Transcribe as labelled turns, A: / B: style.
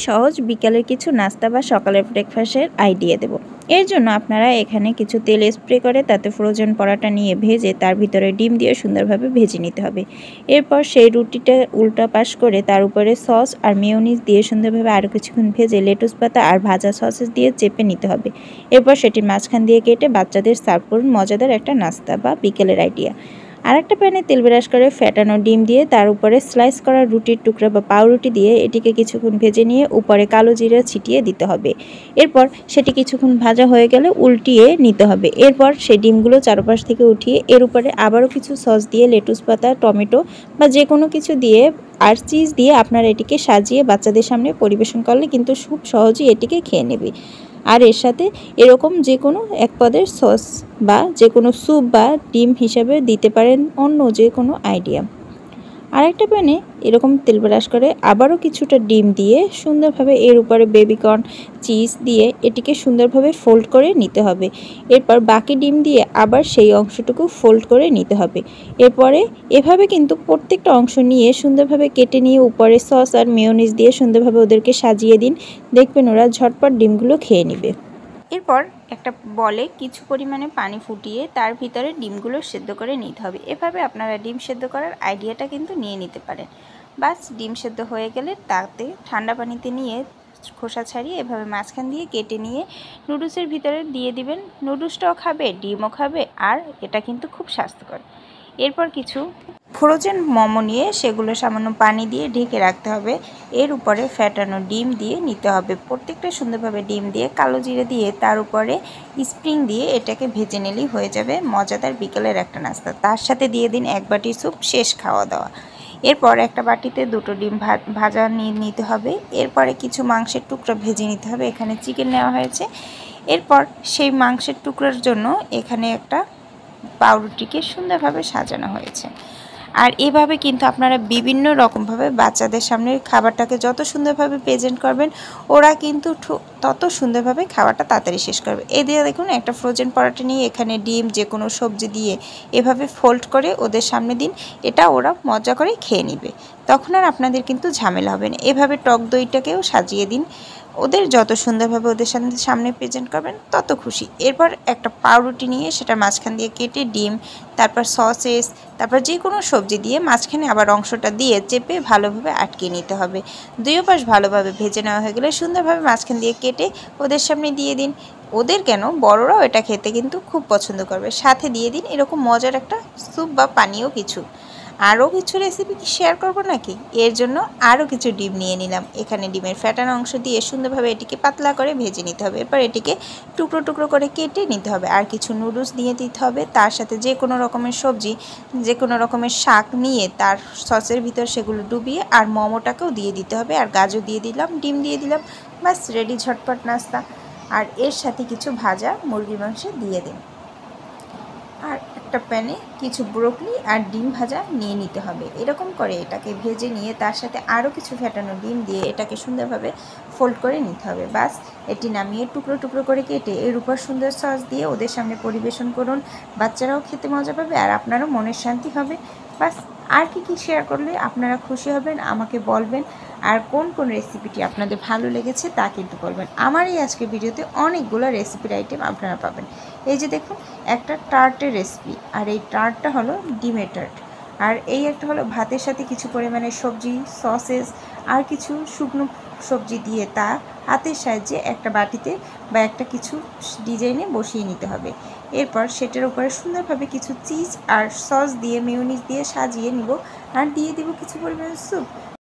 A: সহজ বিকালের কিছু নাস্তা বা সকালের ব্রেকফাস্টের আইডিয়া দেব। এর জন্য আপনারা এখানে কিছু তেল স্প্রে করে তাতে ফ্রোজেন পরাটা নিয়ে ভেজে তার ভিতরে ডিম দিয়ে সুন্দরভাবে ভেজে নিতে হবে। এরপর সেই রুটিটা উল্টা পাশ করে তার উপরে সস আর মেয়োনিজ দিয়ে সুন্দরভাবে আরও কিছুক্ষণ ভেজে লেটুস পাতা আর ভাজা সসেস দিয়ে চেপে নিতে হবে। এরপর সেটির মাঝখান দিয়ে কেটে বাচ্চাদের সার্ভ করুন। মজাদার একটা নাস্তা বা বিকেলের আইডিয়া। আরেকটা প্যানে তেল ব্রাশ করে ফ্যাটানো ডিম দিয়ে তার উপরে স্লাইস করা রুটির টুকরা বা পাউরুটি দিয়ে এটিকে কিছুক্ষণ ভেজে নিয়ে উপরে কালো জিরা ছিটিয়ে দিতে হবে। এরপর সেটি কিছুক্ষণ ভাজা হয়ে গেলে উল্টিয়ে নিতে হবে। এরপর সেই ডিমগুলো চারপাশ থেকে উঠিয়ে এর উপরে আবারও কিছু সস দিয়ে লেটুস পাতা, টমেটো বা যে কোনো কিছু দিয়ে আর চিজ দিয়ে আপনারা এটিকে সাজিয়ে বাচ্চাদের সামনে পরিবেশন করলে কিন্তু খুব সহজেই এটিকে খেয়ে নেবে। আর এর সাথে এরকম যে কোনো এক পদের সস বা যে কোনো স্যুপ বা ডিম হিসাবে দিতে পারেন অন্য যে কোনো আইডিয়া। আরেকটা প্যানে এরকম তেল ব্রাশ করে আবারও কিছুটা ডিম দিয়ে সুন্দরভাবে এর উপরে বেবিকর্ন, চিজ দিয়ে এটিকে সুন্দরভাবে ফোল্ড করে নিতে হবে। এরপর বাকি ডিম দিয়ে আবার সেই অংশটুকু ফোল্ড করে নিতে হবে। এরপরে এভাবে কিন্তু প্রত্যেকটা অংশ নিয়ে সুন্দরভাবে কেটে নিয়ে উপরে সস আর মেয়োনিজ দিয়ে সুন্দরভাবে ওদেরকে সাজিয়ে দিন। দেখবেন ওরা ঝটপট ডিমগুলো খেয়ে নেবে। এরপর একটা বলে কিছু পরিমাণে পানি ফুটিয়ে তার ভিতরে ডিমগুলো সেদ্ধ করে নিতে হবে। এভাবে আপনারা ডিম সেদ্ধ করার আইডিয়াটা কিন্তু নিয়ে নিতে পারেন। বাস ডিম সেদ্ধ হয়ে গেলে তাতে ঠান্ডা পানিতে নিয়ে খোসা ছাড়িয়ে এভাবে মাঝখান দিয়ে কেটে নিয়ে নুডলসের ভিতরে দিয়ে দিবেন। নুডলসটাও খাবে, ডিমও খাবে, আর এটা কিন্তু খুব স্বাস্থ্যকর। এরপর কিছু ফ্রোজেন মোমো নিয়ে সেগুলো সামান্য পানি দিয়ে ঢেকে রাখতে হবে। এর উপরে ফ্যাটানো ডিম দিয়ে নিতে হবে। প্রত্যেকটা সুন্দরভাবে ডিম দিয়ে কালো জিরে দিয়ে তার উপরে স্প্রিং দিয়ে এটাকে ভেজে নিলেই হয়ে যাবে মজাদার বিকেলের একটা নাস্তা। তার সাথে দিয়ে দিন এক বাটি স্যুপ, শেষ খাওয়া দাওয়া। এরপর একটা বাটিতে দুটো ডিম ভাজা নিয়ে নিতে হবে। এরপরে কিছু মাংসের টুকরো ভেজে নিতে হবে। এখানে চিকেন নেওয়া হয়েছে। এরপর সেই মাংসের টুকরোর জন্য এখানে একটা পাউরুটিকে সুন্দরভাবে সাজানো হয়েছে। আর এভাবে কিন্তু আপনারা বিভিন্ন রকমভাবে বাচ্চাদের সামনে খাবারটাকে যত সুন্দরভাবে প্রেজেন্ট করবেন ওরা কিন্তু তত সুন্দরভাবে খাবারটা তাড়াতাড়ি শেষ করবে। এই দিয়ে দেখুন একটা ফ্রোজেন পরাটা নিয়ে এখানে ডিম যে কোনো সবজি দিয়ে এভাবে ফোল্ড করে ওদের সামনে দিন। এটা ওরা মজা করে খেয়ে নেবে। তখন আর আপনাদের কিন্তু ঝামেলা হবে না। এভাবে টক দইটাকেও সাজিয়ে দিন। ওদের যত সুন্দরভাবে ওদের সামনে প্রেজেন্ট করবেন তত খুশি। এরপর একটা পাউরুটি নিয়ে সেটা মাঝখান দিয়ে কেটে ডিম, তারপর সসেস, তারপর যে কোনো সবজি দিয়ে মাঝখানে আবার অংশটা দিয়ে চেপে ভালোভাবে আটকে নিতে হবে। দুইও পাশ ভালোভাবে ভেজে নেওয়া হয়ে গেলে সুন্দরভাবে মাঝখান দিয়ে কেটে ওদের সামনে দিয়ে দিন। ওদের কেন, বড়রাও এটা খেতে কিন্তু খুব পছন্দ করবে। সাথে দিয়ে দিন এরকম মজার একটা স্যুপ বা পানীয় কিছু। আরও কিছু রেসিপি কি শেয়ার করবো নাকি? এর জন্য আরও কিছু ডিম নিয়ে নিলাম। এখানে ডিমের ফ্যাটানো অংশ দিয়ে সুন্দরভাবে এটিকে পাতলা করে ভেজে নিতে হবে। এরপর এটিকে টুকরো টুকরো করে কেটে নিতে হবে। আর কিছু নুডলস দিয়ে দিতে হবে। তার সাথে যে কোনো রকমের সবজি, যে কোনো রকমের শাক নিয়ে তার সসের ভিতর সেগুলো ডুবিয়ে আর মোমোটাকেও দিয়ে দিতে হবে। আর গাজর দিয়ে দিলাম, ডিম দিয়ে দিলাম। বাস রেডি ঝটপট নাস্তা। আর এর সাথে কিছু ভাজা মুরগির মাংস দিয়ে দিন। আর একটা প্যানে কিছু ব্রোকলি আর ডিম ভাজা নিয়ে নিতে হবে। এরকম করে এটাকে ভেজে নিয়ে তার সাথে আরও কিছু ফ্যাটানো ডিম দিয়ে এটাকে সুন্দরভাবে ফোল্ড করে নিতে হবে। বাস এটি নামিয়ে টুকরো টুকরো করে কেটে এর উপর সুন্দর সস দিয়ে ওদের সামনে পরিবেশন করুন। বাচ্চারাও খেতে মজা পাবে আর আপনারও মনের শান্তি হবে। বাস আর কি শেয়ার করলে আপনারা খুশি হবেন আমাকে বলবেন। আর কোন কোন রেসিপিটি আপনাদের ভালো লেগেছে তা কিন্তু বলবেন। আমার এই আজকের ভিডিওতে অনেকগুলো রেসিপির আইটেম আপনারা পাবেন। এই যে দেখুন একটা টার্টের রেসিপি, আর এই টার্টটা হলো ডিমের টার্ট। আর এই একটা হলো ভাতের সাথে কিছু পরিমাণে সবজি, সসেস আর কিছু শুকনো সবজি দিয়ে তা হাতের সাহায্যে একটা বাটিতে বা একটা কিছু ডিজাইনে বসিয়ে নিতে হবে। এরপর সেটার উপরে সুন্দরভাবে কিছু চিজ আর সস দিয়ে মেয়োনিজ দিয়ে সাজিয়ে নিব। আর দিয়ে দিব কিছু পরিমাণে স্যুপ।